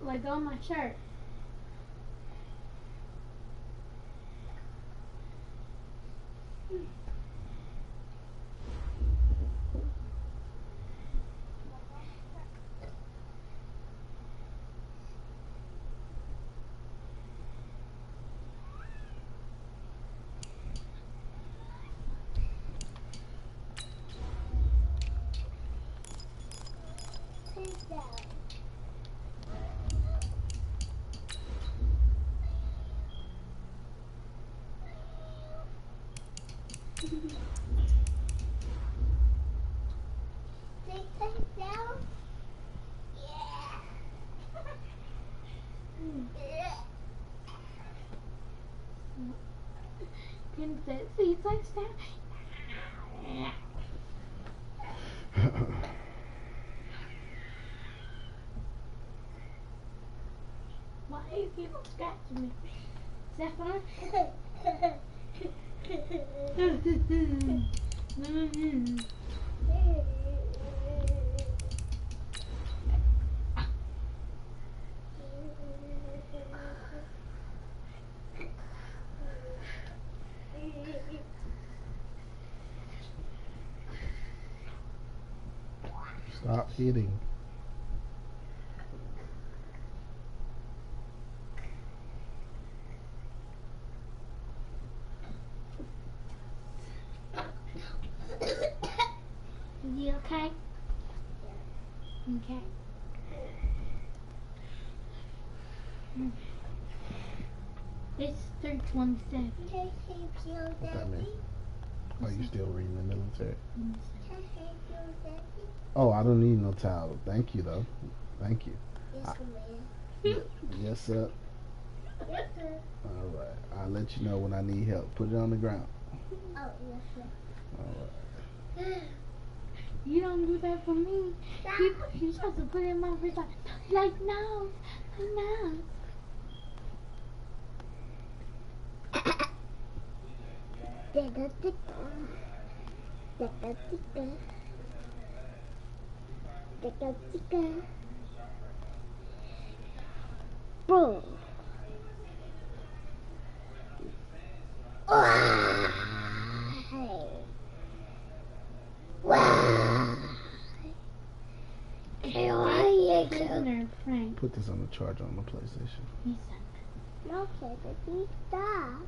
Let go of my shirt. Princess, see touchdown. Why you keep scratching me? Is that fun? Stop hitting. You okay? Okay. It's 3:27. What that mean? Oh, you still reading the military? Oh, I don't need no towel. Thank you, though. Thank you. Yes, sir. Yes, sir. All right. I'll let you know when I need help. Put it on the ground. Oh, yes, sir. All right. You don't do that for me. You're supposed to put it in my wrist like no. Boom. Put this on the charger on the PlayStation. No, Kennedy, stop.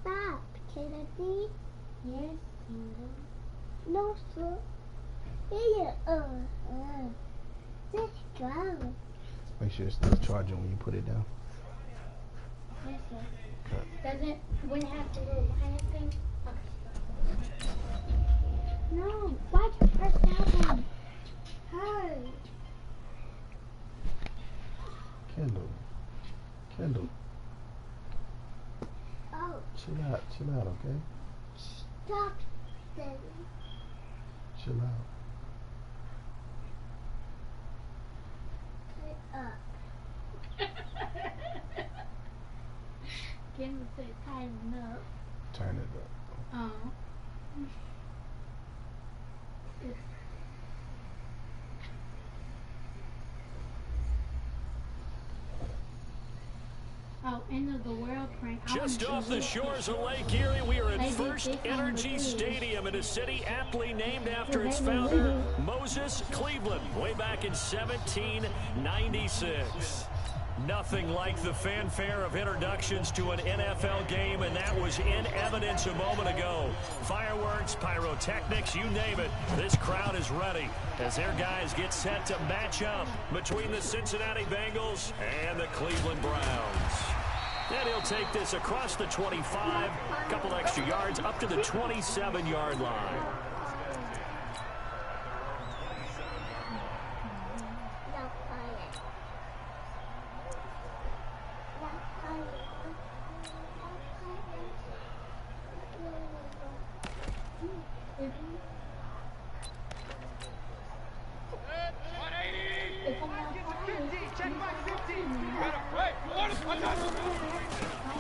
Stop, Kennedy. Yes, No, sir. Here, just go. Make sure it's still charging when you put it down. Yes, sir. Does it, when it has the little minus thing? Okay. No, why'd you press that one? Hey. Kendall. Oh, Chill out, okay? stop, Daddy. Chill out. Put it up. Kendall said tighten up. Turn it up. Oh. Oh, end of the world prank. Just off the shores of Lake Erie, we are at First Energy Stadium in a city aptly named after its founder, Moses Cleveland, way back in 1796. Nothing like the fanfare of introductions to an NFL game, and that was in evidence a moment ago. Fireworks, pyrotechnics, you name it. This crowd is ready as their guys get set to match up between the Cincinnati Bengals and the Cleveland Browns. And he'll take this across the 25, a couple extra yards, up to the 27-yard line.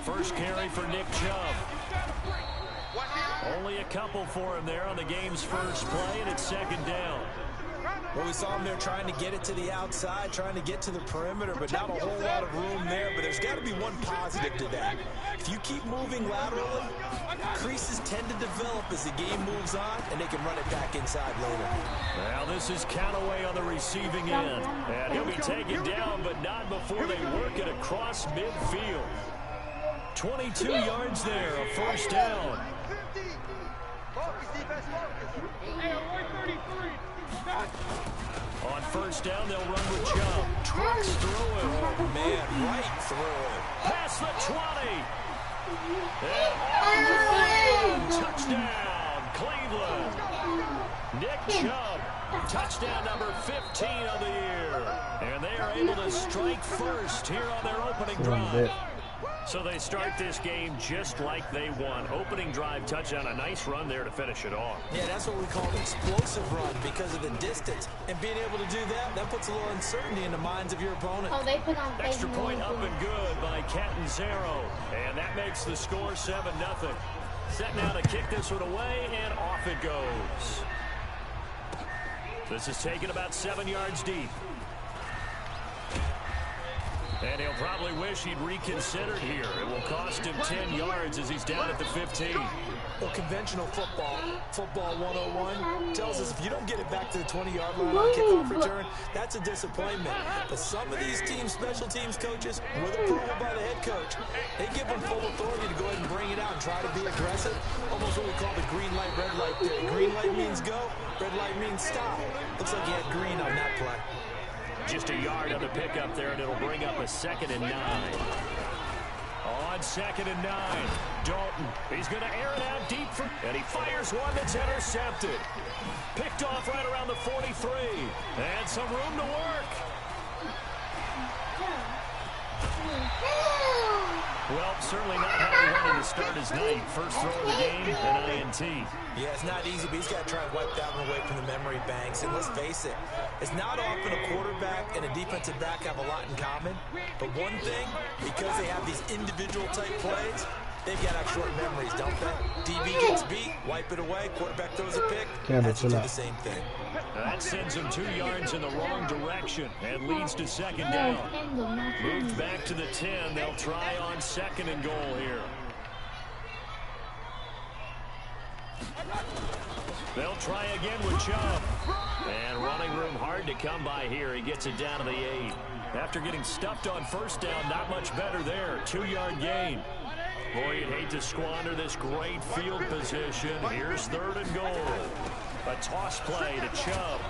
First carry for Nick Chubb. Only a couple for him there on the game's first play, and it's second down. Well, we saw him there trying to get it to the outside, trying to get to the perimeter, but not a whole lot of room there. But there's got to be one positive to that. If you keep moving laterally, creases tend to develop as the game moves on, and they can run it back inside later. Well, this is Callaway on the receiving end. And he'll be taken down, but not before they work it across midfield. 22 yards there, a first down. On first down, they'll run with Chubb. Trucks through it. Oh, man, right through it. Past the 20. Touchdown, Cleveland. Nick Chubb, touchdown number 15 of the year. And they are able to strike first here on their opening drive. So they start this game just like they won. Opening drive touchdown, a nice run there to finish it off. Yeah, that's what we call an explosive run because of the distance. And being able to do that puts a little uncertainty in the minds of your opponent. Oh, they put on Extra point up and good by Catanzaro. And that makes the score 7-0. Set now to kick this one away, and off it goes. This is taken about 7 yards deep. And he'll probably wish he'd reconsidered here. It will cost him 10 yards as he's down at the 15. Well, conventional football 101, tells us if you don't get it back to the 20-yard line on kickoff return, that's a disappointment. But some of these teams, special teams coaches, with approval by the head coach, they give them full authority to go ahead and bring it out and try to be aggressive. Almost what we call the green light, red light theory. Green light means go, red light means stop. Looks like he had green on that play. Just a yard on the pickup there, and it'll bring up a 2nd and 9. On 2nd and 9, Dalton. He's going to air it out deep, and he fires one that's intercepted. Picked off right around the 43. And some room to work. Well, certainly not how he wanted to start his night. First throw of the game, an INT. Yeah, it's not easy, but he's got to try and wipe that one away from the memory banks. And let's face it, it's not often a quarterback and a defensive back have a lot in common. But one thing, because they have these individual type plays, they've got to have short memories, don't they? DB gets beat, wipe it away, quarterback throws a pick, has to do the same thing. That sends him 2 yards in the wrong direction and leads to 2nd down. Moved back to the 10. They'll try on 2nd and goal here. They'll try again with Chubb. And running room hard to come by here. He gets it down to the 8. After getting stuffed on first down, not much better there. 2-yard gain. Boy, you'd hate to squander this great field position. Here's 3rd and goal. A toss play to Chubb.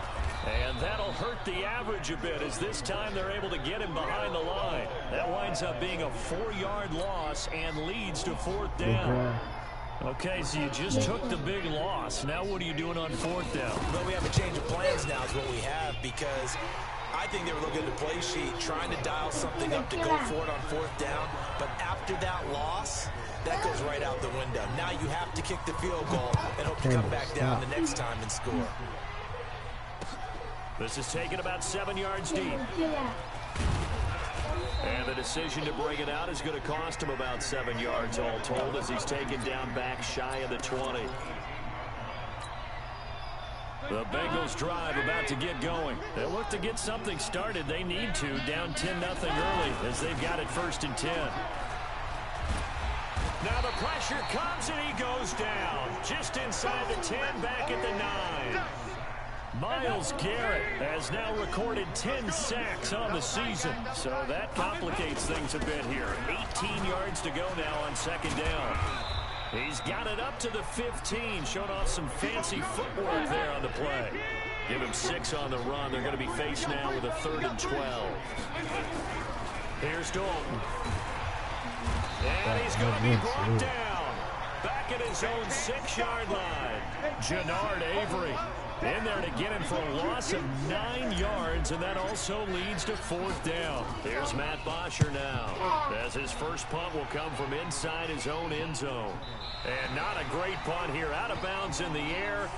And that'll hurt the average a bit as this time they're able to get him behind the line. That winds up being a 4-yard loss and leads to 4th down. Okay, so you just took the big loss. Now what are you doing on 4th down? Well, we have a change of plans now is what we have, because I think they were looking at the play sheet, trying to dial something up to go for it on 4th down. But after that loss, that goes right out the window. Now you have to kick the field goal and hope to come back down the next time and score. This is taken about 7 yards deep. And the decision to bring it out is going to cost him about 7 yards all told as he's taken down back shy of the 20. The Bengals drive about to get going. They'll look to get something started. They need to, down 10-0 early as they've got it 1st and 10. Now the pressure comes and he goes down. Just inside the 10, back at the 9. Myles Garrett has now recorded 10 sacks on the season. So that complicates things a bit here. 18 yards to go now on 2nd down. He's got it up to the 15, showing off some fancy footwork there on the play. Give him 6 on the run. They're going to be faced now with a 3rd and 12. Here's Dalton. And he's going to be brought down. Back at his own 6-yard line. Jannard Avery in there to get him for a loss of 9 yards, and that also leads to 4th down. Here's Matt Bosher now, as his first punt will come from inside his own end zone. And not a great punt here, out of bounds in the air.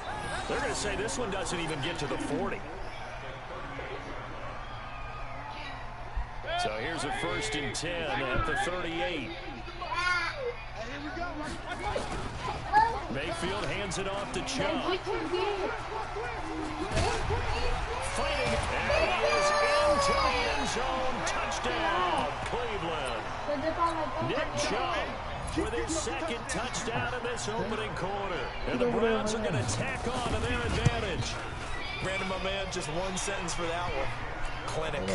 They're going to say this one doesn't even get to the 40. So here's a 1st and 10 at the 38. backfield, hands it off to Chubb. Fighting, and he is into the end zone. Touchdown, Cleveland. Nick Chubb with his second touchdown in this opening quarter. And the Browns are going to tack on to their advantage. Brandon, my man, just one sentence for that one. Clinic.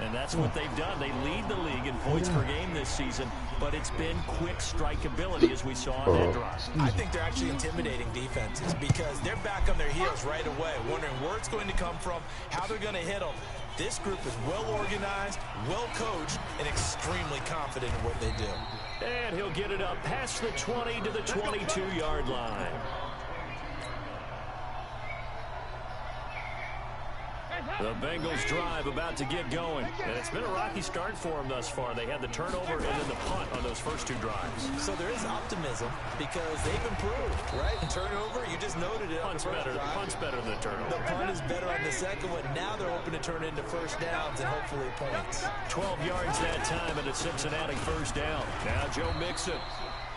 And that's what they've done. They lead the league in points per game this season, but it's been quick strikeability as we saw on that drive. I think they're actually intimidating defenses because they're back on their heels right away, wondering where it's going to come from, how they're going to hit them. This group is well organized, well coached, and extremely confident in what they do. And he'll get it up past the 20 to the 22-yard line. The Bengals drive about to get going. And it's been a rocky start for them thus far. They had the turnover and then the punt on those first two drives. So there is optimism because they've improved, right? And turnover, you just noted it. Punt's better than the turnover. The punt is better on the second one. Now they're hoping to turn into first downs and hopefully points. 12 yards that time and a Cincinnati first down. Now Joe Mixon.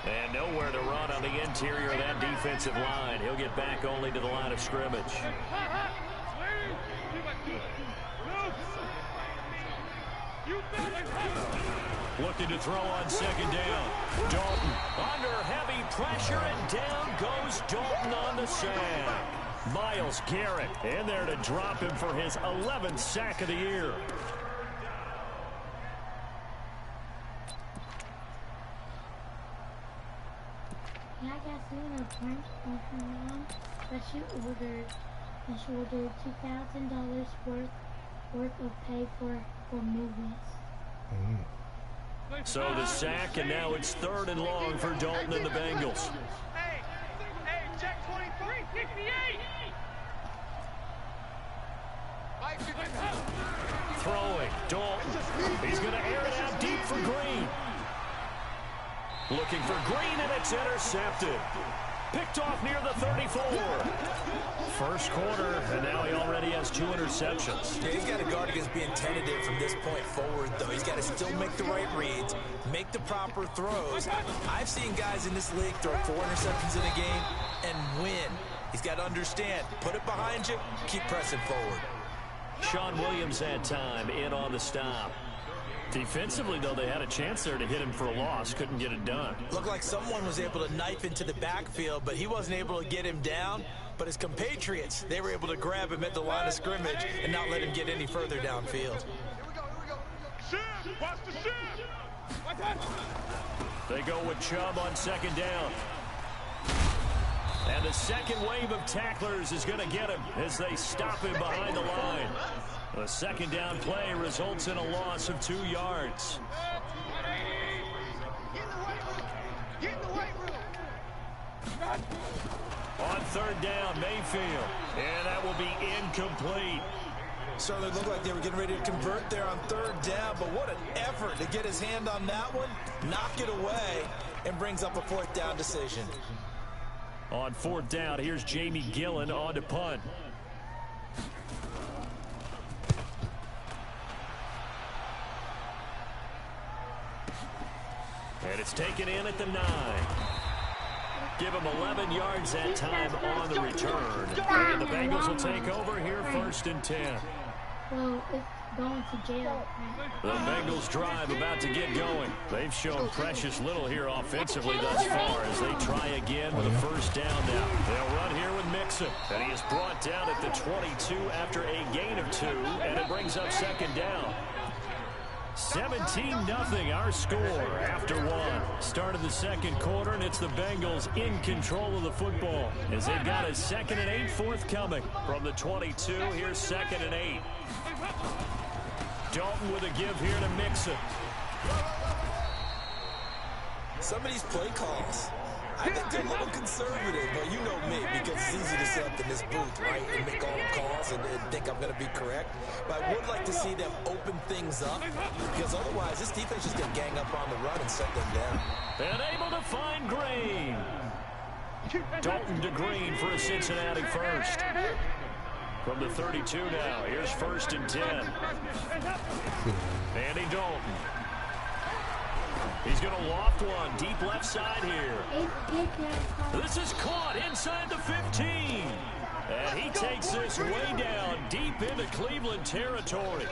And nowhere to run on the interior of that defensive line. He'll get back only to the line of scrimmage. Looking to throw on second down. Dalton under heavy pressure, and down goes Dalton on the sack. Myles Garrett in there to drop him for his 11th sack of the year. Yeah, I got seen a prank on her mom that she ordered $2,000 worth of pay for movies. So the sack, and now it's 3rd and long for Dalton and the Bengals. Hey, check 23, 58. Throwing, Dalton. He's going to air it out deep for Green. Looking for Green, and it's intercepted. Picked off near the 34. First quarter, and now he already has 2 interceptions. Yeah, he's got to guard against being tentative from this point forward, though. He's got to still make the right reads, make the proper throws. I've seen guys in this league throw 4 interceptions in a game and win. He's got to understand, put it behind you, keep pressing forward. Sean Williams had time in on the stop. Defensively, though, they had a chance there to hit him for a loss. Couldn't get it done. Looked like someone was able to knife into the backfield, but he wasn't able to get him down. But his compatriots, they were able to grab him at the line of scrimmage and not let him get any further downfield. Here we go. Shift! Watch the shift! They go with Chubb on second down. And the second wave of tacklers is going to get him as they stop him behind the line. The second down play results in a loss of 2 yards. Get in the weight room. On third down, Mayfield. And that will be incomplete. So they looked like they were getting ready to convert there on third down, but what an effort to get his hand on that one, knock it away, and brings up a 4th down decision. On 4th down, here's Jamie Gillen on to punt. And it's taken in at the 9. Give him 11 yards that time on the return. And the Bengals will take over here 1st and 10. Well, it's going to jail. The Bengals drive about to get going. They've shown precious little here offensively thus far as they try again with a first down now. They'll run here with Mixon. And he is brought down at the 22 after a gain of 2. And it brings up second down. 17-0 our score after 1. Start of the second quarter, and it's the Bengals in control of the football as they've got a 2nd and 8 forthcoming from the 22. Here's 2nd and 8. Dalton with a give here to Mixon. Some of these play calls, I think they're a little conservative, but you know me, because it's easy to sit up in this booth, right, and make all the calls and think I'm going to be correct. But I would like to see them open things up, because otherwise this defense is going to gang up on the run and set them down. And able to find Green. Dalton to Green for a Cincinnati first. From the 32 now, here's 1st and 10. Andy Dalton. He's going to loft one deep left side here. This is caught inside the 15. And he takes this way down deep into Cleveland territory.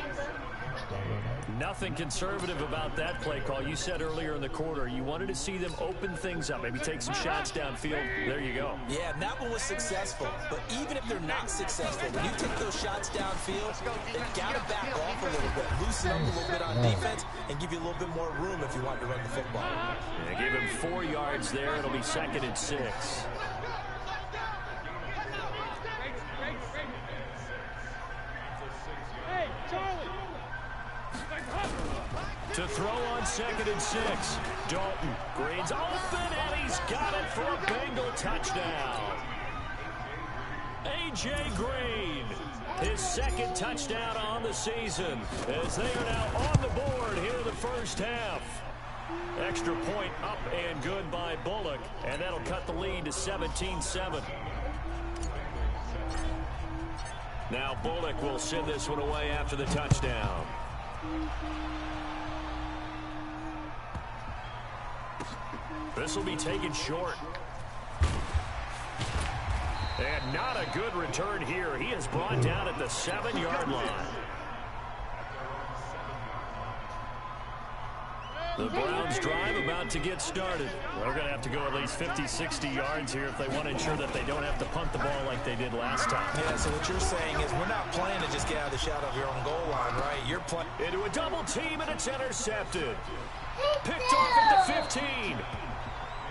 Nothing conservative about that play call. You said earlier in the quarter you wanted to see them open things up, maybe take some shots downfield. There you go. Yeah, and that one was successful. But even if they're not successful, when you take those shots downfield, they've got to back off a little bit, loosen up a little bit on defense, and give you a little bit more room if you want to run the football. They give him 4 yards there. It'll be 2nd and 6. Hey, Charlie! To throw on 2nd and 6. Dalton. Green's open, and he's got it for a Bengal touchdown. A.J. Green, his 2nd touchdown on the season, as they are now on the board here in the first half. Extra point up and good by Bullock, and that'll cut the lead to 17-7. Now Bullock will send this one away after the touchdown. This will be taken short. And not a good return here. He is brought down at the 7-yard line. The Browns drive about to get started. They're going to have to go at least 50, 60 yards here if they want to ensure that they don't have to punt the ball like they did last time. Yeah, so what you're saying is we're not playing to just get out of the shadow of your own goal line, right? You're playing into a double team, and it's intercepted. Picked off at the 15.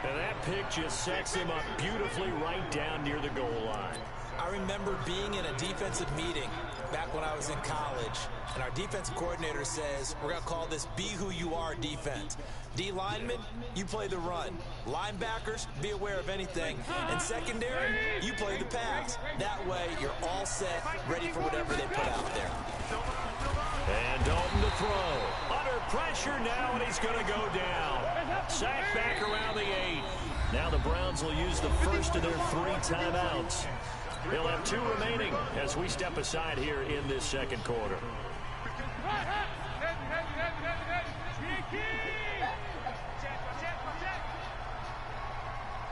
And that pick just sets him up beautifully right down near the goal line. I remember being in a defensive meeting back when I was in college, and our defensive coordinator says, we're going to call this Be Who You Are defense. D linemen, you play the run. Linebackers, be aware of anything. And secondary, you play the pass. That way, you're all set, ready for whatever they put out there. And Dalton to throw. Under pressure now, and he's going to go down. Sacked back around the 8. Now the Browns will use the first of their 3 timeouts. They'll have 2 remaining as we step aside here in this second quarter.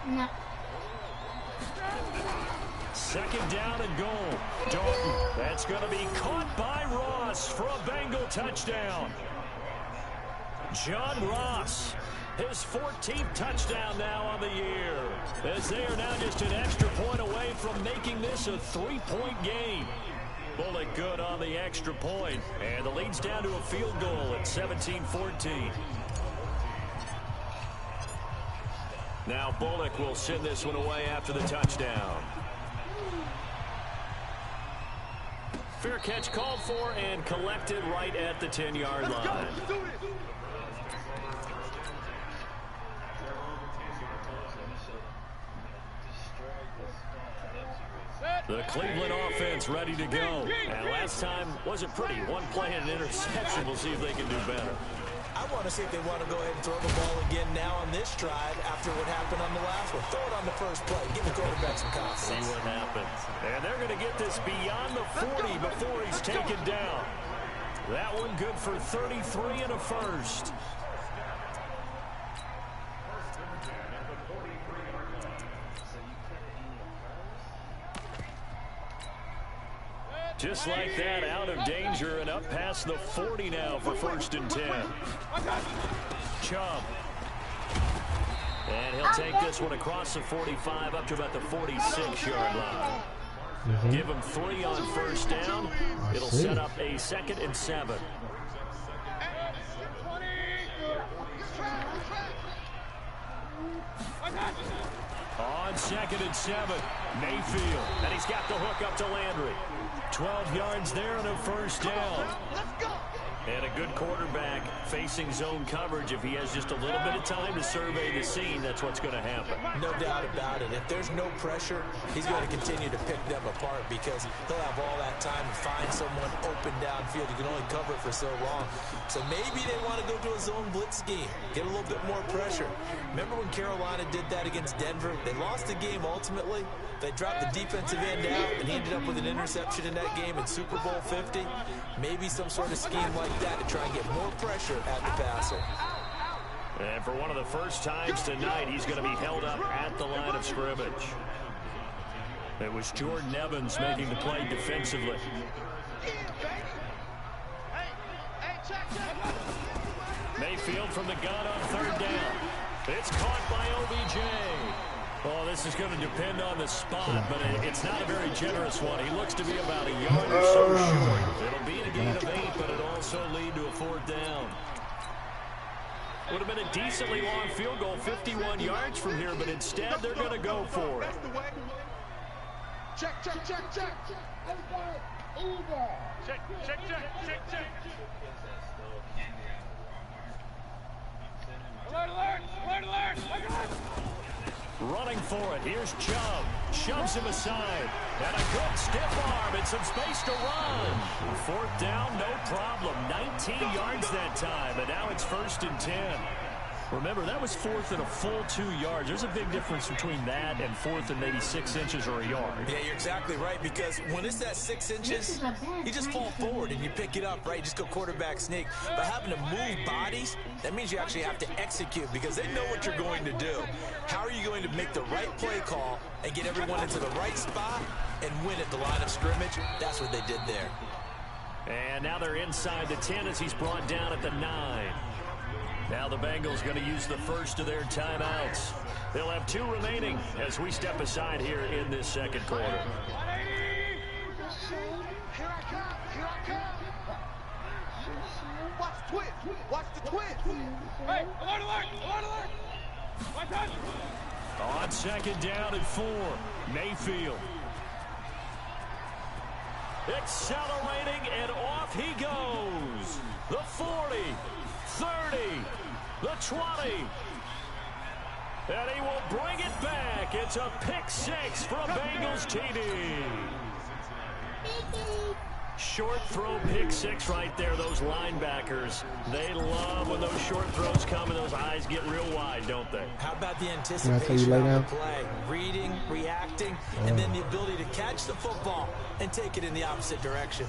No. Second down and goal. Dalton. That's going to be caught by Ross for a Bengal touchdown. John Ross, his 14th touchdown now on the year, as they are now just an extra point away from making this a 3-point game. Bullock good on the extra point, and the lead's down to a field goal at 17-14. Now Bullock will send this one away after the touchdown. Fair catch called for and collected right at the 10-yard line. The Cleveland offense ready to go. And last time wasn't pretty. 1 play and an interception. We'll see if they can do better. I want to see if they want to go ahead and throw the ball again now on this drive after what happened on the last one. Throw it on the first play. Give the quarterback some confidence. See what happens. And they're going to get this beyond the 40 before he's taken down. That one good for 33 and a first. Just like that, out of danger and up past the 40 now for 1st and 10. Chubb. And he'll take this one across the 45 up to about the 46-yard line. Give him 3 on first down. It'll set up a 2nd and 7. On 2nd and 7, Mayfield. And he's got the hook up to Landry. 12 yards there and a first down. And a good quarterback facing zone coverage. If he has just a little bit of time to survey the scene, that's what's going to happen. No doubt about it. If there's no pressure, he's going to continue to pick them apart because he'll have all that time to find someone open downfield. You can only cover it for so long. So maybe they want to go to a zone blitz scheme, get a little bit more pressure. Remember when Carolina did that against Denver? They lost the game ultimately. They dropped the defensive end out, and he ended up with an interception in that game in Super Bowl 50. Maybe some sort of scheme like that to try and get more pressure at the passer. And for one of the first times tonight, he's going to be held up at the line of scrimmage. It was Jordan Evans making the play defensively. Mayfield from the gun on third down. It's caught by OBJ. Oh, this is going to depend on the spot, but it's not a very generous one. He looks to be about a yard or so short. It'll be a gain of 8, but it'll also lead to a fourth down. Would have been a decently long field goal, 51 yards from here, but instead they're going to go for it. Check. Alert! Running for it. Here's Chubb. Shoves him aside. And a good stiff arm and some space to run. Fourth down, no problem. 19 yards that time. And now it's 1st and 10. Remember, that was 4th and a full 2 yards. There's a big difference between that and 4th and maybe 6 inches or a yard. Yeah, you're exactly right, because when it's that 6 inches, you just fall forward and you pick it up, right? You just go quarterback sneak. But having to move bodies, that means you actually have to execute, because they know what you're going to do. How are you going to make the right play call and get everyone into the right spot and win at the line of scrimmage? That's what they did there. And now they're inside the 10 as he's brought down at the 9. Now the Bengals going to use the first of their timeouts. They'll have 2 remaining as we step aside here in this second quarter. Here I come. Watch the twist. Hey, alert. On second down and 4, Mayfield. Accelerating, and off he goes. The 40, 30, the 20. And he will bring it back. It's a pick-6 from Bengals TD. Short throw pick-6 right there. Those linebackers, they love when those short throws come and those eyes get real wide, don't they? How about the anticipation of the play? Reading, reacting, and then the ability to catch the football and take it in the opposite direction.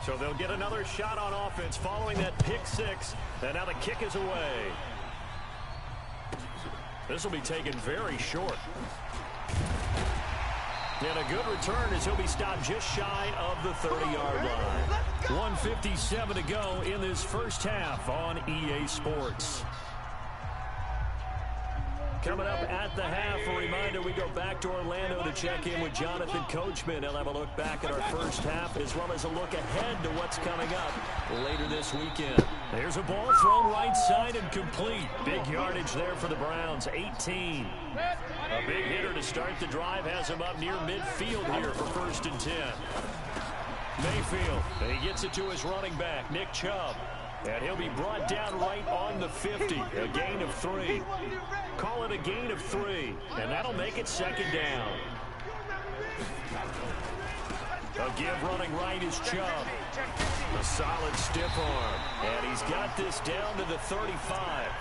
So they'll get another shot on offense following that pick-6, and now the kick is away. This will be taken very short. And a good return as he'll be stopped just shy of the 30-yard line. 1:57 to go in this first half on EA Sports. Coming up at the half, a reminder, we go back to Orlando to check in with Jonathan Coachman. He'll have a look back at our first half as well as a look ahead to what's coming up later this weekend. There's a ball thrown right side and complete. Big yardage there for the Browns, 18. A big hitter to start the drive has him up near midfield here for 1st and 10. Mayfield, and he gets it to his running back, Nick Chubb. And he'll be brought down right on the 50, a gain of 3. Call it a gain of 3, and that'll make it 2nd down. A give running right is Chubb. A solid stiff arm, and he's got this down to the 35.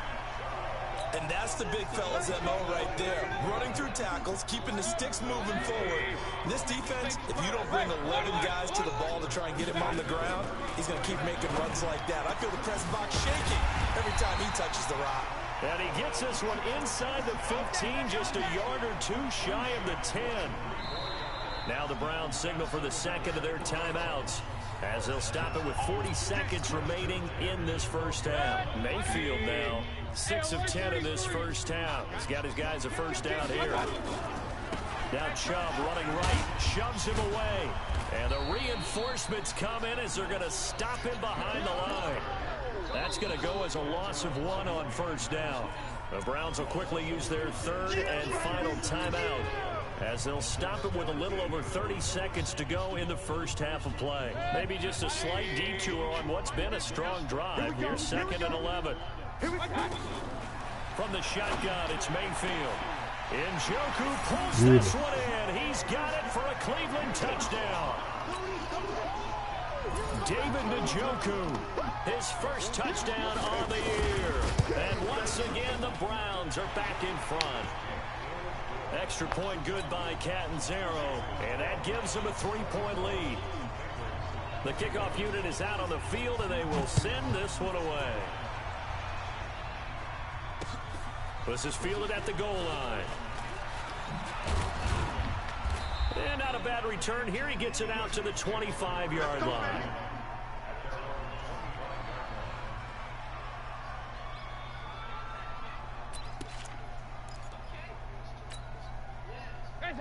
And that's the big fella's MO right there. Running through tackles, keeping the sticks moving forward. This defense, if you don't bring 11 guys to the ball to try and get him on the ground, he's going to keep making runs like that. I feel the press box shaking every time he touches the rock. And he gets this one inside the 15, just a yard or 2 shy of the 10. Now the Browns signal for the second of their timeouts as they'll stop it with 40 seconds remaining in this first half. Mayfield now 6 of 10 in this first half. He's got his guys a first down here. Now Chubb running right, shoves him away. And the reinforcements come in as they're going to stop him behind the line. That's going to go as a loss of 1 on 1st down. The Browns will quickly use their 3rd and final timeout as they'll stop it with a little over 30 seconds to go in the first half of play. Maybe just a slight detour on what's been a strong drive. Here's 2nd and 11. From the shotgun, it's Mayfield. Njoku pulls this one in. He's got it for a Cleveland touchdown. David Njoku, his first touchdown on the year. And once again, the Browns are back in front. Extra point good by Catanzaro, and that gives them a 3-point lead. The kickoff unit is out on the field, and they will send this one away. This is fielded at the goal line. And not a bad return here. He gets it out to the 25-yard line.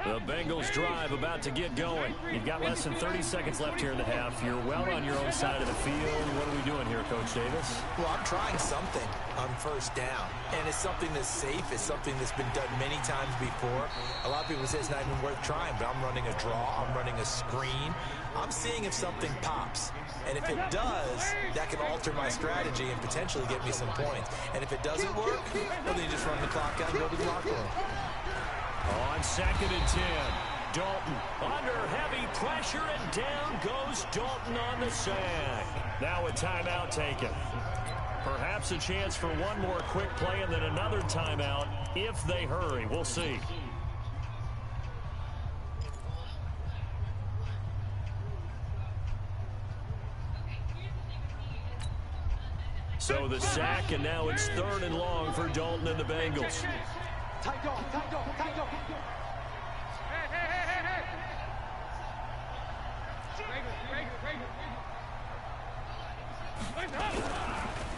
The Bengals drive about to get going. You've got less than 30 seconds left here in the half. You're well on your own side of the field. What are we doing here, Coach Davis? Well, I'm trying something on first down, and it's something that's safe. It's something that's been done many times before. A lot of people say it's not even worth trying, but I'm running a draw. I'm running a screen. I'm seeing if something pops. And if it does, that can alter my strategy and potentially get me some points. And if it doesn't work, well, then you just run the clock out and go to the locker room. On 2nd and 10, Dalton under heavy pressure, and down goes Dalton on the sack. Now a timeout taken. Perhaps a chance for one more quick play and then another timeout if they hurry. We'll see. So the sack, and now it's 3rd and long for Dalton and the Bengals. Tight dog. Hey.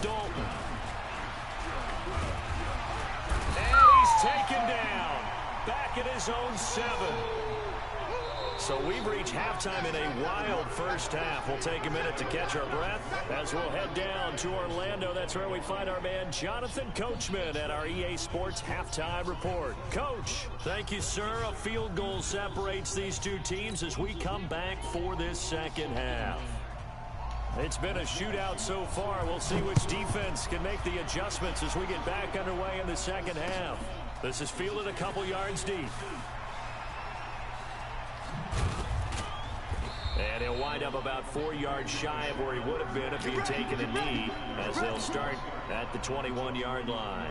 Dalton. And he's taken down. Back at his own 7. So we've reached halftime in a wild first half. We'll take a minute to catch our breath as we'll head down to Orlando. That's where we find our man Jonathan Coachman at our EA Sports Halftime Report. Coach, thank you, sir. A field goal separates these two teams as we come back for this second half. It's been a shootout so far. We'll see which defense can make the adjustments as we get back underway in the second half. This is fielded a couple yards deep. And he'll wind up about 4 yards shy of where he would have been if he had taken a knee, as they'll start at the 21-yard line.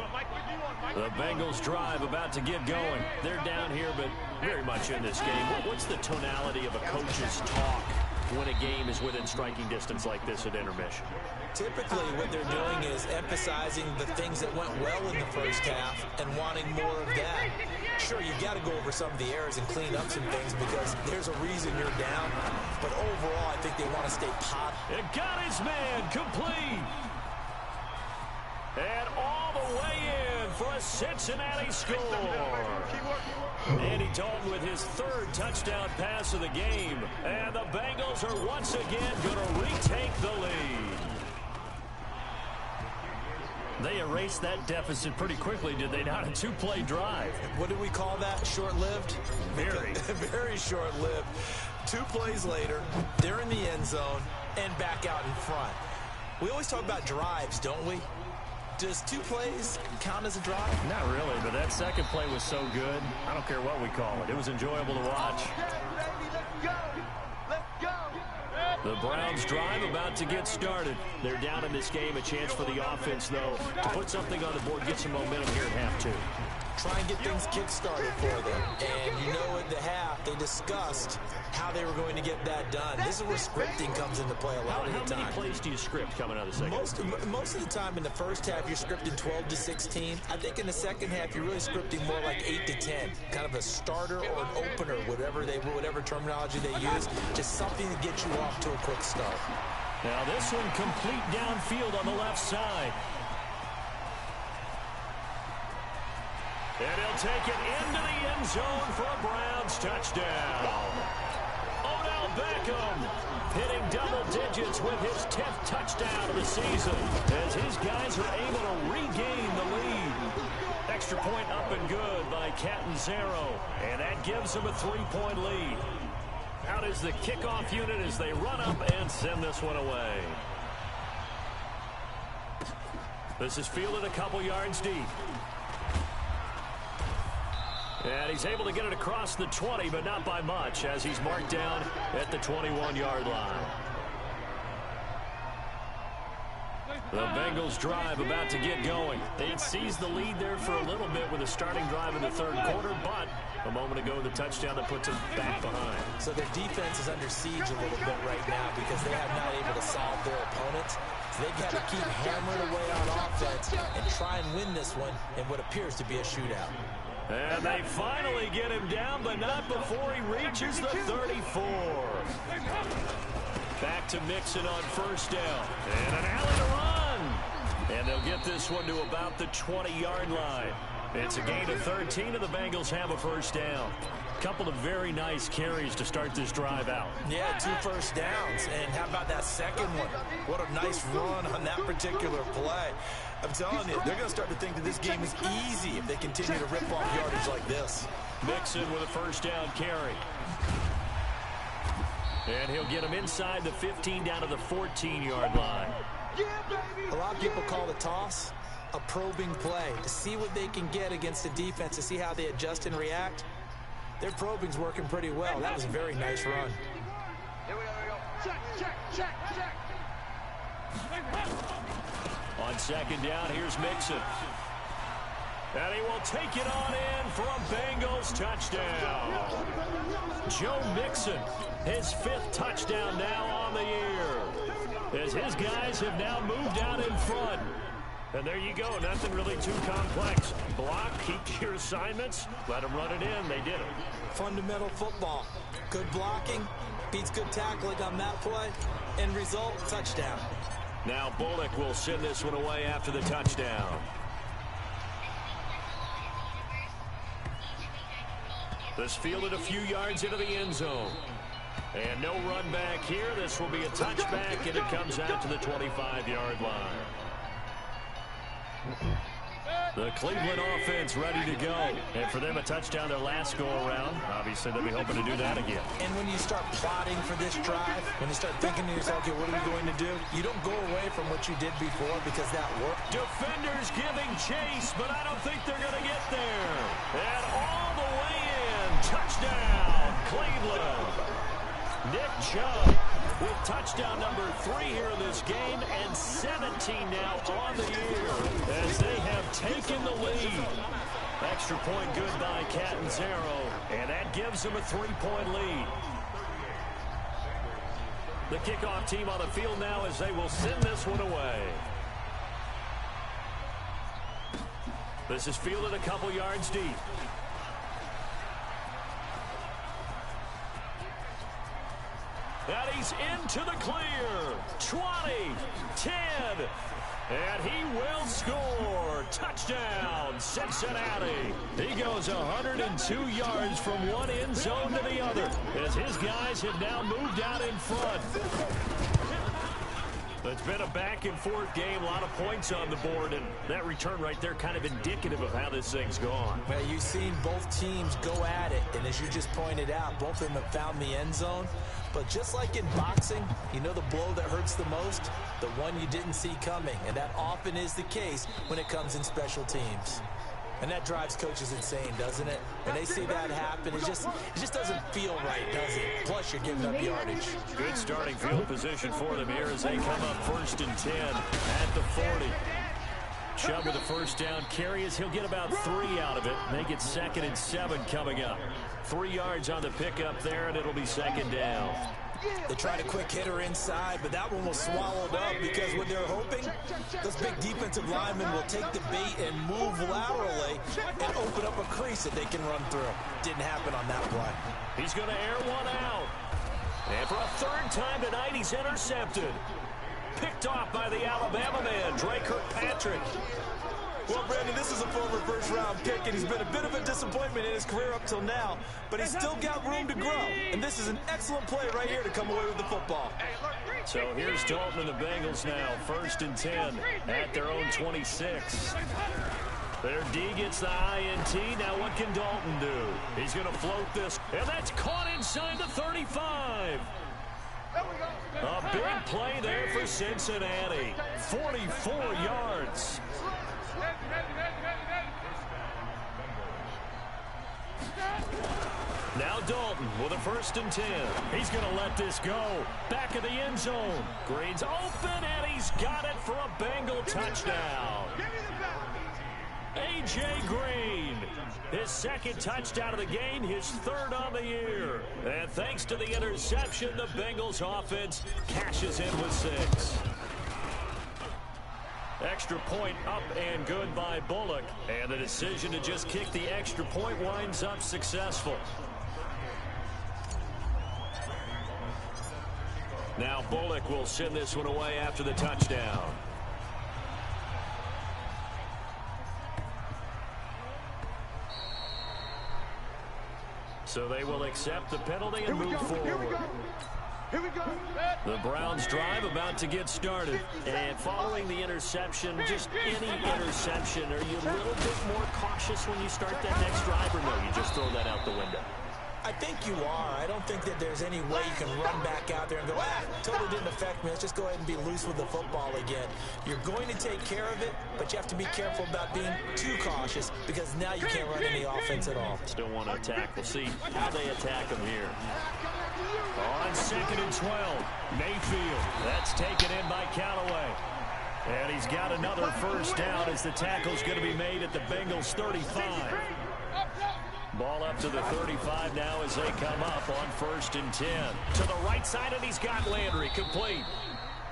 The Bengals drive about to get going. They're down here, but very much in this game. What's the tonality of a coach's talk when a game is within striking distance like this at intermission? Typically, what they're doing is emphasizing the things that went well in the first half and wanting more of that. Sure, you've got to go over some of the errors and clean up some things because there's a reason you're down. But overall, I think they want to stay positive. It got his man complete. And all the way in for a Cincinnati score. Andy Dalton with his 3rd touchdown pass of the game. And the Bengals are once again going to retake the lead. They erased that deficit pretty quickly, did they not? A 2-play drive. What do we call that? Short-lived? Very. Very short-lived. 2 plays later, they're in the end zone and back out in front. We always talk about drives, don't we? Does 2 plays count as a drive? Not really, but that second play was so good. I don't care what we call it. It was enjoyable to watch. The Browns drive about to get started. They're down in this game. A chance for the offense, though, to put something on the board, get some momentum here at half 2. Try and get things kick-started for them. And you know at the half, they discussed how they were going to get that done. This is where scripting comes into play a lot of the time. How many plays do you script coming out of the second? Most of the time in the first half, you're scripting 12 to 16. I think in the second half, you're really scripting more like 8 to 10. Kind of a starter or an opener, whatever terminology they use. Just something to get you off to a quick start. Now this one complete downfield on the left side. And he'll take it into the end zone for a Browns touchdown. Odell Beckham hitting double digits with his 10th touchdown of the season as his guys are able to regain the lead. Extra point up and good by Catanzaro, and that gives them a 3-point lead. Out is the kickoff unit as they run up and send this one away. This is fielded a couple yards deep. And he's able to get it across the 20, but not by much, as he's marked down at the 21-yard line. The Bengals drive about to get going. They'd seized the lead there for a little bit with a starting drive in the 3rd quarter, but a moment ago the touchdown that puts them back behind. So their defense is under siege a little bit right now because they have not able to solve their opponents. So they've got to keep hammering away on offense and try and win this one in what appears to be a shootout. And they finally get him down, but not before he reaches the 34. Back to Mixon on first down. And an alley to run. And they'll get this one to about the 20-yard line. It's a gain of 13, and the Bengals have a first down. Couple of very nice carries to start this drive out. Yeah, 2 first downs. And how about that second one? What a nice run on that particular play. I'm telling you, they're going to start to think that this game is easy if they continue to rip off yardage like this. Mixon with a first down carry. And he'll get him inside the 15 down to the 14-yard line. A lot of people call the toss a probing play to see what they can get against the defense, to see how they adjust and react. Their probing's working pretty well. That was a very nice run. Here we go. Check. On second down, here's Mixon. And he will take it on in for a Bengals touchdown. Joe Mixon, his 5th touchdown now on the year, as his guys have now moved out in front. And there you go, nothing really too complex. Block, keep your assignments, let them run it in. They did it. Fundamental football. Good blocking beats good tackling on that play. End result, touchdown. Now Bullock will send this one away after the touchdown. This fielded a few yards into the end zone. And no run back here. This will be a touchback, and it comes out to the 25-yard line. The Cleveland offense ready to go. And for them, a touchdown their last go-around. Obviously, they'll be hoping to do that again. And when you start plotting for this drive, when you start thinking to yourself, okay, what are we going to do? You don't go away from what you did before because that worked. Defenders giving chase, but I don't think they're going to get there. And all the way in. Touchdown, Cleveland. Nick Chubb with touchdown number 3 here in this game, and 17 now on the year as they have taken the lead. Extra point good by Catanzaro, and that gives them a 3-point lead. The kickoff team on the field now as they will send this one away. This is fielded a couple yards deep. And he's into the clear. 20, 10, and he will score. Touchdown, Cincinnati. He goes 102 yards from one end zone to the other as his guys have now moved out in front. It's been a back-and-forth game, a lot of points on the board, and that return right there kind of indicative of how this thing's gone. Well, you've seen both teams go at it, and as you just pointed out, both of them have found the end zone. But just like in boxing, you know the blow that hurts the most? The one you didn't see coming, and that often is the case when it comes in special teams. And that drives coaches insane, doesn't it? When they see that happen, it just doesn't feel right, does it? Plus, you're giving up yardage. Good starting field position for them here as they come up 1st and 10 at the 40. Chubb with a first down carry as he'll get about 3 out of it. Make it 2nd and 7 coming up. 3 yards on the pickup there, and it'll be 2nd down. They tried a quick hitter inside, but that one was swallowed up because what they're hoping, those big defensive linemen will take the bait and move laterally and open up a crease that they can run through. Didn't happen on that play. He's going to air one out. And for a 3rd time tonight, he's intercepted. Picked off by the Alabama man, Dre Kirkpatrick. Well, Brandon, this is a former first-round pick, and he's been a bit of a disappointment in his career up till now, but he's still got room to grow, and this is an excellent play right here to come away with the football. So here's Dalton and the Bengals now, 1st and 10 at their own 26. Their D gets the INT. Now what can Dalton do? He's going to float this, and that's caught inside the 35. A big play there for Cincinnati. 44 yards. Now Dalton with a 1st and 10. He's going to let this go. Back of the end zone. Green's open, and he's got it for a Bengal touchdown. A.J. Green, his second touchdown of the game, his third on the year. And thanks to the interception, the Bengals offense cashes in with 6. Extra point up and good by Bullock. And the decision to just kick the extra point winds up successful. Now Bullock will send this one away after the touchdown. So they will accept the penalty and move forward. Here we go. The Browns drive about to get started. And following the interception, just any interception, are you a little bit more cautious when you start that next drive, or no, you just throw that out the window? I think you are. I don't think that there's any way you can run back out there and go, totally didn't affect me. Let's just go ahead and be loose with the football again. You're going to take care of it, but you have to be careful about being too cautious because now you can't run any offense at all. Still want to attack. We'll see how they attack them here. On 2nd and 12, Mayfield. That's taken in by Callaway. And he's got another first down as the tackle's going to be made at the Bengals 35. Ball up to the 35 now as they come up on 1st and 10. To the right side, and he's got Landry complete.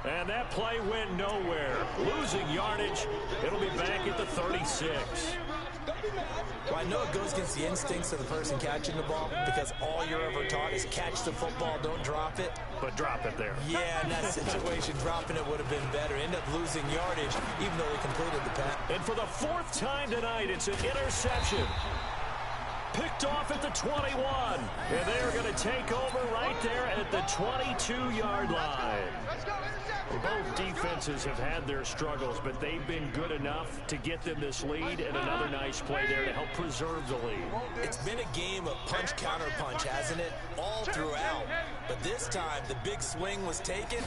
And that play went nowhere. Losing yardage. It'll be back at the 36. Well, I know it goes against the instincts of the person catching the ball because all you're ever taught is catch the football, don't drop it. But drop it there. Yeah, in that situation, dropping it would have been better. End up losing yardage, even though they completed the pass. And for the 4th time tonight, it's an interception. Picked off at the 21. And they're going to take over right there at the 22-yard line. Both defenses have had their struggles, but they've been good enough to get them this lead, and another nice play there to help preserve the lead. It's been a game of punch-counter-punch, hasn't it? All throughout. But this time, the big swing was taken,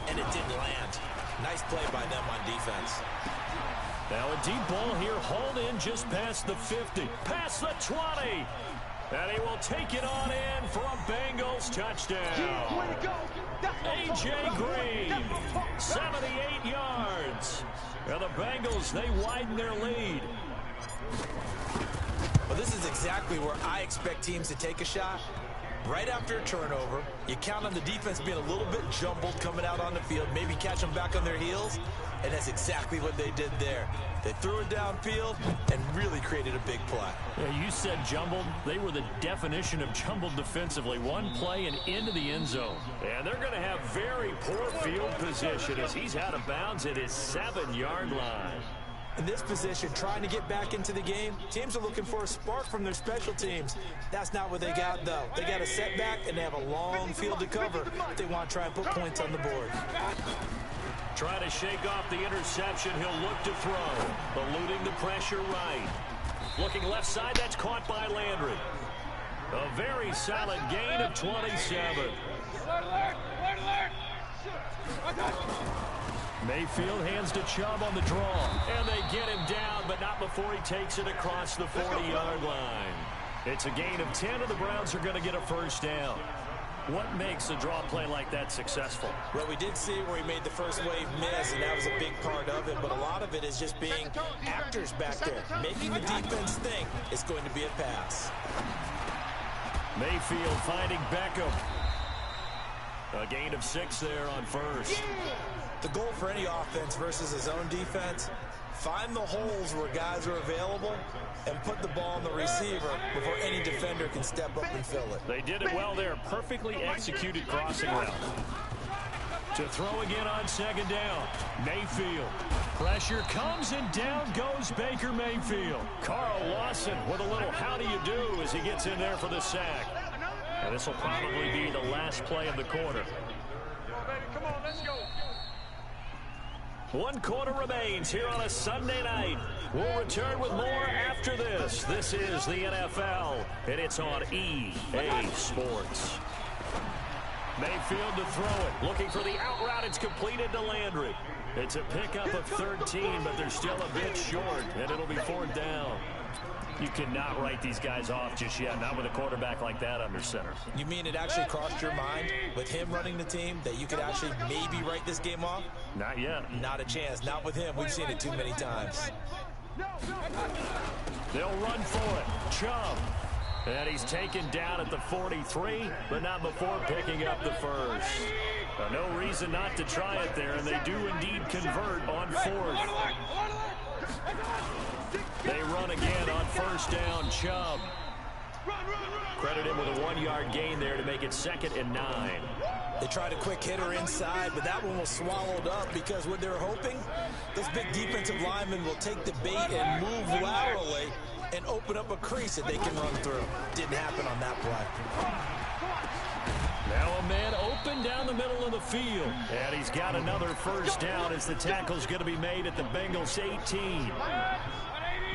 and it didn't land. Nice play by them on defense. Now a deep ball here, hauled in just past the 50, past the 20. And he will take it on in for a Bengals touchdown. A.J. Green, 78 yards. And the Bengals, they widen their lead. Well, this is exactly where I expect teams to take a shot. Right after a turnover, you count on the defense being a little bit jumbled coming out on the field, maybe catch them back on their heels, and that's exactly what they did there. They threw it downfield and really created a big play. Yeah, you said jumbled. They were the definition of jumbled defensively. One play and into the end zone. And they're going to have very poor field position as he's out of bounds at his 7-yard line. In this position, trying to get back into the game, teams are looking for a spark from their special teams. That's not what they got, though. They got a setback, and they have a long field to cover if they want to try and put points on the board. Trying to shake off the interception. He'll look to throw. Eluding the pressure right. Looking left side. That's caught by Landry. A very solid gain of 27. Mayfield hands to Chubb on the draw. And they get him down, but not before he takes it across the 40-yard line. It's a gain of 10, and the Browns are going to get a first down. What makes a draw play like that successful? Well, we did see where he made the first wave miss, and that was a big part of it. But a lot of it is just being actors back there, making the defense think it's going to be a pass. Mayfield finding Beckham. A gain of 6 there on first. The goal for any offense versus his own defense, find the holes where guys are available and put the ball on the receiver before any defender can step up and fill it. They did it well there. Perfectly executed crossing route. To throw again on 2nd down. Mayfield. Pressure comes and down goes Baker Mayfield. Carl Lawson with a little how do you do as he gets in there for the sack. And this will probably be the last play of the quarter. Come on, let's go. 1 quarter remains here on a Sunday night. We'll return with more after this. This is the NFL, and it's on EA Sports. Mayfield to throw it. Looking for the out route. It's completed to Landry. It's a pickup of 13, but they're still a bit short, and it'll be 4th down. You cannot write these guys off just yet, not with a quarterback like that under center. You mean it actually crossed your mind with him running the team that you could actually maybe write this game off? Not yet. Not a chance. Not with him. We've seen it too many times. They'll run for it. Chubb. And he's taken down at the 43, but not before picking up the first. No reason not to try it there, and they do indeed convert on fourth. They run again on first down. Chubb. Credit him with a 1-yard gain there to make it 2nd and 9. They tried a quick hitter inside, but that one was swallowed up because what they're hoping, those big defensive linemen will take the bait and move laterally and open up a crease that they can run through. Didn't happen on that play. Now a man open down the middle of the field. And he's got another first down as the tackle's going to be made at the Bengals 18.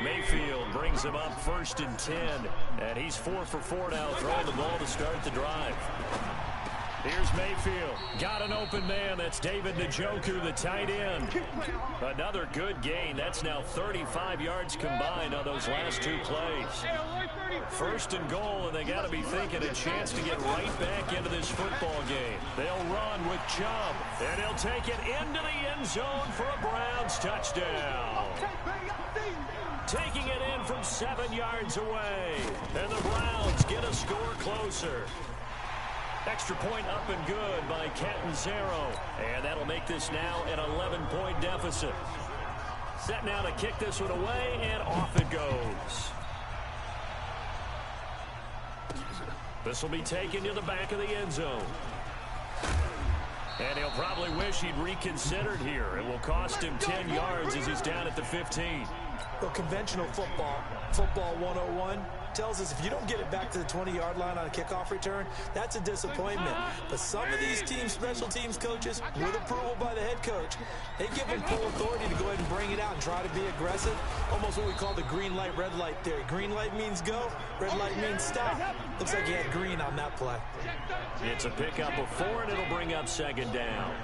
Mayfield brings him up 1st and 10. And he's 4 for 4 now, throwing the ball to start the drive. Here's Mayfield. Got an open man. That's David Njoku, the tight end. Another good gain. That's now 35 yards combined on those last 2 plays. 1st and goal, and they got to be thinking a chance to get right back into this football game. They'll run with Chubb, and he'll take it into the end zone for a Browns touchdown. Taking it in from 7 yards away, and the Browns get a score closer. Extra point up and good by Catanzaro. And that'll make this now an 11-point deficit. Set now to kick this one away, and off it goes. This will be taken to the back of the end zone. And he'll probably wish he'd reconsidered here. It will cost him 10 yards as he's down at the 15. Well, conventional football 101, tells us if you don't get it back to the 20-yard line on a kickoff return, that's a disappointment. But some of these teams, special teams coaches, with approval by the head coach, they give him full authority to go ahead and bring it out and try to be aggressive. Almost what we call the green light, red light theory. Green light means go, red light means stop. Looks like he had green on that play. It's a pickup of 4, and it'll bring up 2nd down.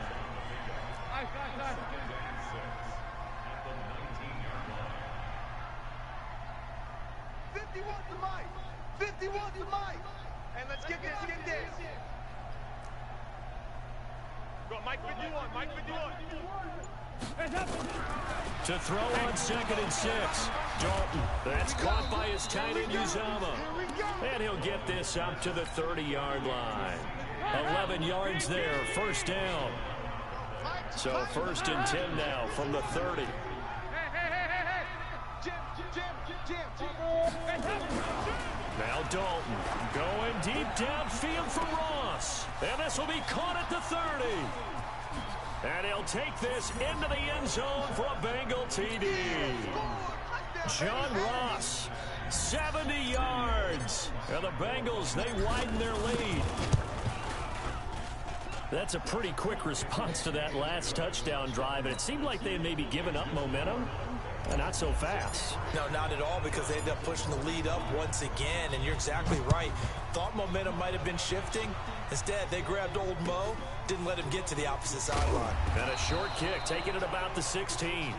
51 to Mike. And let's get this. Go, Mike 51, Mike 51. To throw on 2nd and 6. Dalton. That's caught by his tight end, Uzama. And he'll get this up to the 30-yard line. 11 yards there, 1st down. So 1st and 10 now from the 30. Now Dalton going deep downfield for Ross. And this will be caught at the 30. And he'll take this into the end zone for a Bengal TD. John Ross, 70 yards. And the Bengals, they widen their lead. That's a pretty quick response to that last touchdown drive. And it seemed like they had maybe given up momentum. Not so fast. No, not at all, because they ended up pushing the lead up once again, and you're exactly right. Thought momentum might have been shifting. Instead, they grabbed old Mo, didn't let him get to the opposite sideline. And a short kick, taking it about the 16.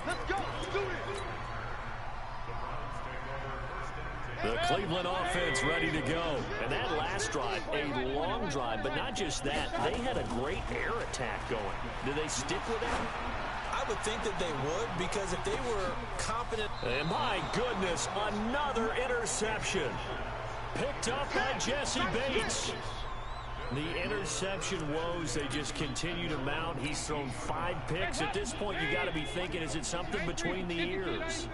Let's go. Do it. The Cleveland offense ready to go. And that last drive, a long drive, but not just that. They had a great air attack going. Do they stick with that? I would think that they would, because if they were competent. And my goodness, another interception. Picked up by Jesse Bates. The interception woes, they just continue to mount. He's thrown 5 picks. At this point, you got to be thinking, is it something between the ears?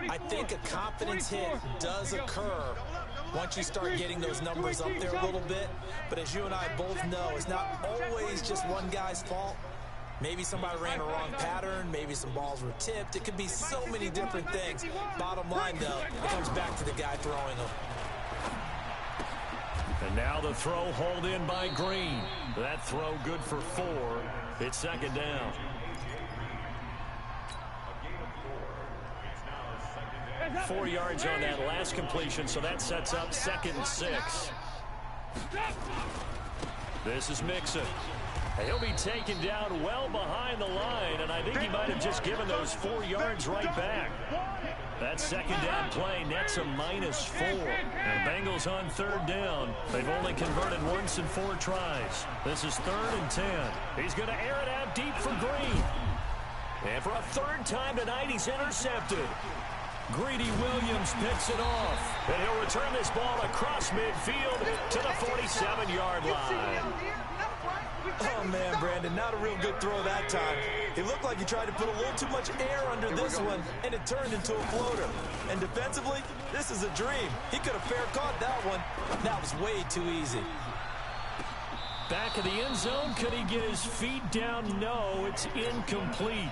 I think a confidence hit does occur once you start getting those numbers up there a little bit. But as you and I both know, it's not always just one guy's fault. Maybe somebody ran a wrong pattern. Maybe some balls were tipped. It could be so many different things. Bottom line, though, it comes back to the guy throwing them. And now the throw hauled in by Green. That throw good for 4. It's 2nd down. Four yards on that last completion, so that sets up 2nd and 6. This is Mixon. He'll be taken down well behind the line, and I think he might have just given those 4 yards right back. That 2nd down play nets a -4. And Bengals on 3rd down. They've only converted once in 4 tries. This is 3rd and 10. He's going to air it out deep for Green. And for a third time tonight, he's intercepted. Greedy Williams picks it off. And he'll return this ball across midfield to the 47-yard line. Oh, man, Brandon, not a real good throw that time. It looked like he tried to put a little too much air under this one, and it turned into a floater. And defensively, this is a dream. He could have fair caught that one. That was way too easy. Back of the end zone, could he get his feet down? No, it's incomplete.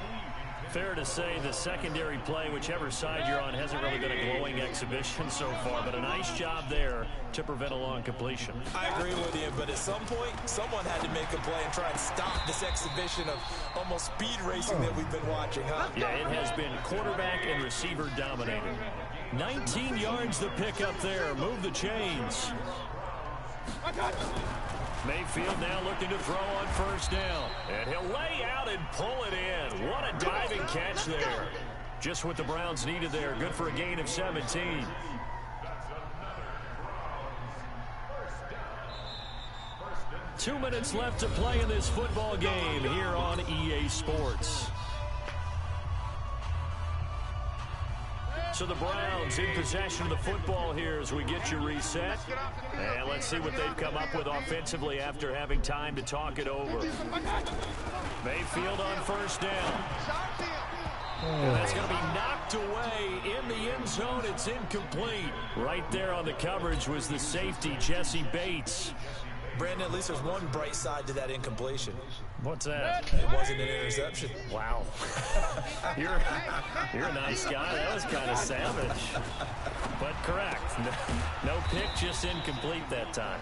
Fair to say the secondary play, whichever side you're on, hasn't really been a glowing exhibition so far, but a nice job there to prevent a long completion. I agree with you, but at some point, someone had to make a play and try and stop this exhibition of almost speed racing that we've been watching, huh? Yeah, it has been quarterback and receiver dominated. 19 yards the pickup there. Move the chains. Mayfield now looking to throw on first down. And he'll lay out and pull it in. What a diving catch there. Just what the Browns needed there. Good for a gain of 17. Two minutes left to play in this football game here on EA Sports. So the Browns in possession of the football here as we get you reset. And let's see what they've come up with offensively after having time to talk it over. Mayfield on first down. And that's going to be knocked away in the end zone. It's incomplete. Right there on the coverage was the safety, Jesse Bates. Brandon, at least there's one bright side to that incompletion. What's that? It wasn't an interception. Wow. You're a nice guy. That was kind of savage. But correct. No pick, just incomplete that time.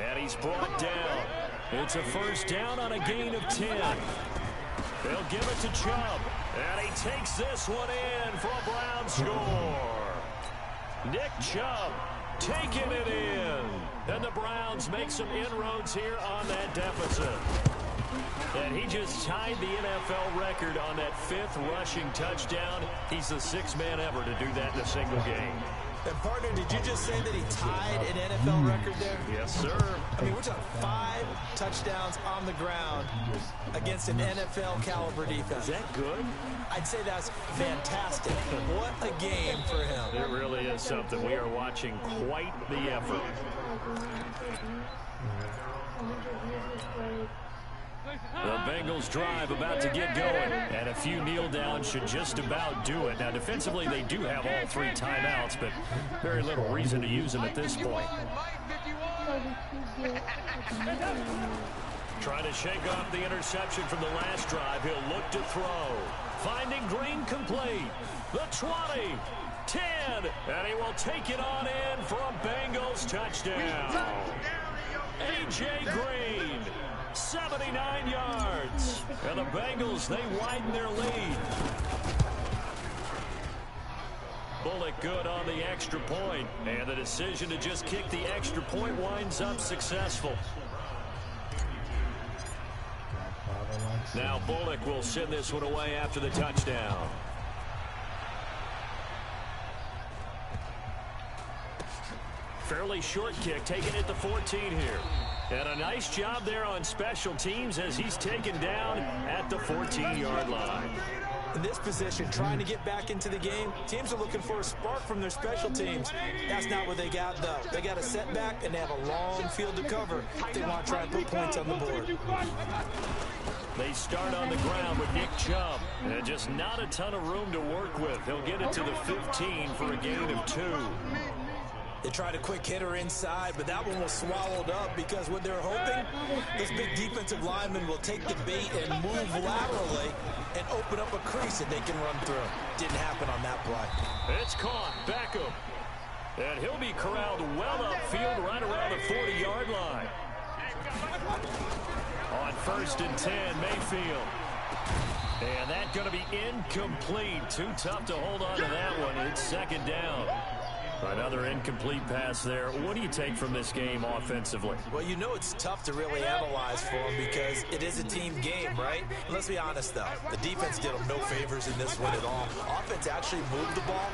And he's brought down. It's a first down on a gain of 10. They'll give it to Chubb. And he takes this one in for a Brown score. Nick Chubb taking it in. And the Browns make some inroads here on that deficit. And he just tied the NFL record on that 5th rushing touchdown. He's the 6th man ever to do that in a single game. And, partner, did you just say that he tied an NFL record there? Yes, sir. I mean, we're talking 5 touchdowns on the ground against an NFL caliber defense. Is that good? I'd say that's fantastic. What a game for him. It really is something. We are watching quite the effort. The Bengals drive about to get going, and a few kneel downs should just about do it. Now, defensively, they do have all 3 timeouts, but very little reason to use them at this point. Trying to shake off the interception from the last drive. He'll look to throw. Finding Green complete. The 20, 10, and he will take it on in for a Bengals touchdown. A.J. Green. 79 yards. And the Bengals, they widen their lead. Bullock good on the extra point. And the decision to just kick the extra point winds up successful. Now Bullock will send this one away after the touchdown. Fairly short kick, taken at the 14 here. And a nice job there on special teams as he's taken down at the 14-yard line. In this position, trying to get back into the game, teams are looking for a spark from their special teams. That's not what they got, though. They got a setback, and they have a long field to cover if they want to try and put points on the board. They start on the ground with Nick Chubb. And just not a ton of room to work with. He'll get it to the 15 for a gain of 2. They tried a quick hitter inside, but that one was swallowed up because what they're hoping, this big defensive lineman will take the bait and move laterally and open up a crease that they can run through. Didn't happen on that play. It's caught. Beckham. And he'll be corralled well upfield right around the 40-yard line. On 1st and 10, Mayfield. And that's going to be incomplete. Too tough to hold on to that one. It's 2nd down. Another incomplete pass there. What do you take from this game offensively? Well, you know it's tough to really analyze for them because it is a team game, right? And let's be honest, though. The defense did them no favors in this one at all. Offense actually moved the ball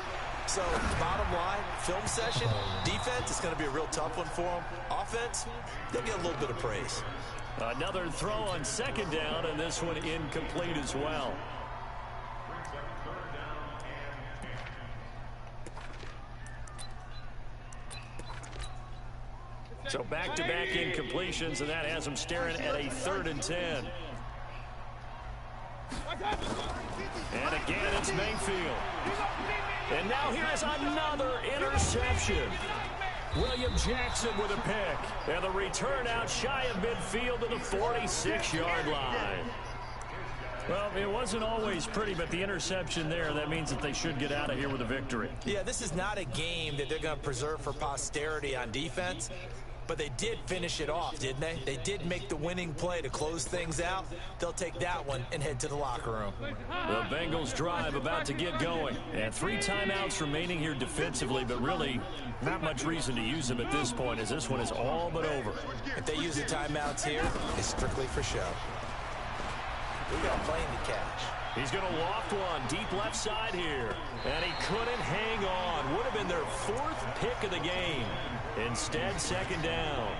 So, bottom line, film session, defense is going to be a real tough one for them. Offense, they'll get a little bit of praise. Another throw on second down, and this one incomplete as well. So back-to-back incompletions, and that has them staring at a 3rd and 10. And again, it's Mayfield. And now here's another interception. William Jackson with a pick. And the return out shy of midfield to the 46-yard line. Well, it wasn't always pretty, but the interception there, that means that they should get out of here with a victory. Yeah, this is not a game that they're going to preserve for posterity on defense. But they did finish it off, didn't they? They did make the winning play to close things out. They'll take that one and head to the locker room. The Bengals drive about to get going. And 3 timeouts remaining here defensively, but really not much reason to use them at this point, as this one is all but over. If they use the timeouts here, it's strictly for show. We got a plane to catch. He's going to loft one deep left side here. And he couldn't hang on. Would have been their 4th pick of the game. Instead, 2nd down.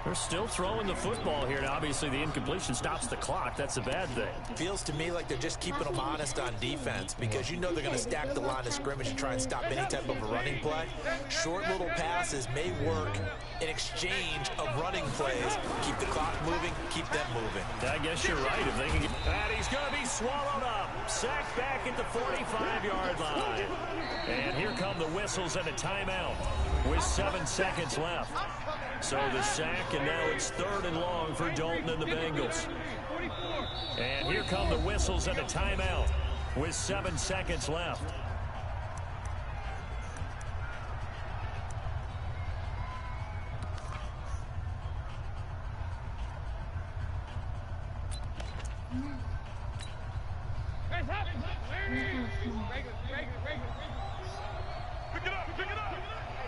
They're still throwing the football here. Now, obviously, the incompletion stops the clock. That's a bad thing. Feels to me like they're just keeping them honest on defense because you know they're going to stack the line of scrimmage and try and stop any type of a running play. Short little passes may work in exchange of running plays. Keep the clock moving, keep them moving. I guess you're right. If they can get... And he's going to be swallowed up. Sacked back at the 45-yard line. And here come the whistles and a timeout with 7 seconds left. So the sack, and now it's 3rd and long for Dalton and the Bengals. And here come the whistles and a timeout with 7 seconds left.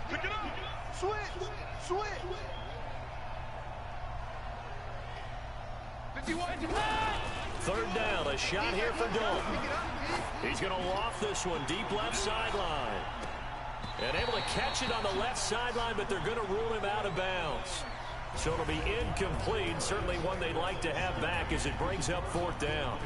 Pick it up. Switch. 3rd down, a shot here for Dalton. He's going to loft this one deep left sideline. And able to catch it on the left sideline, but they're going to rule him out of bounds. So it'll be incomplete. Certainly one they'd like to have back as it brings up 4th down.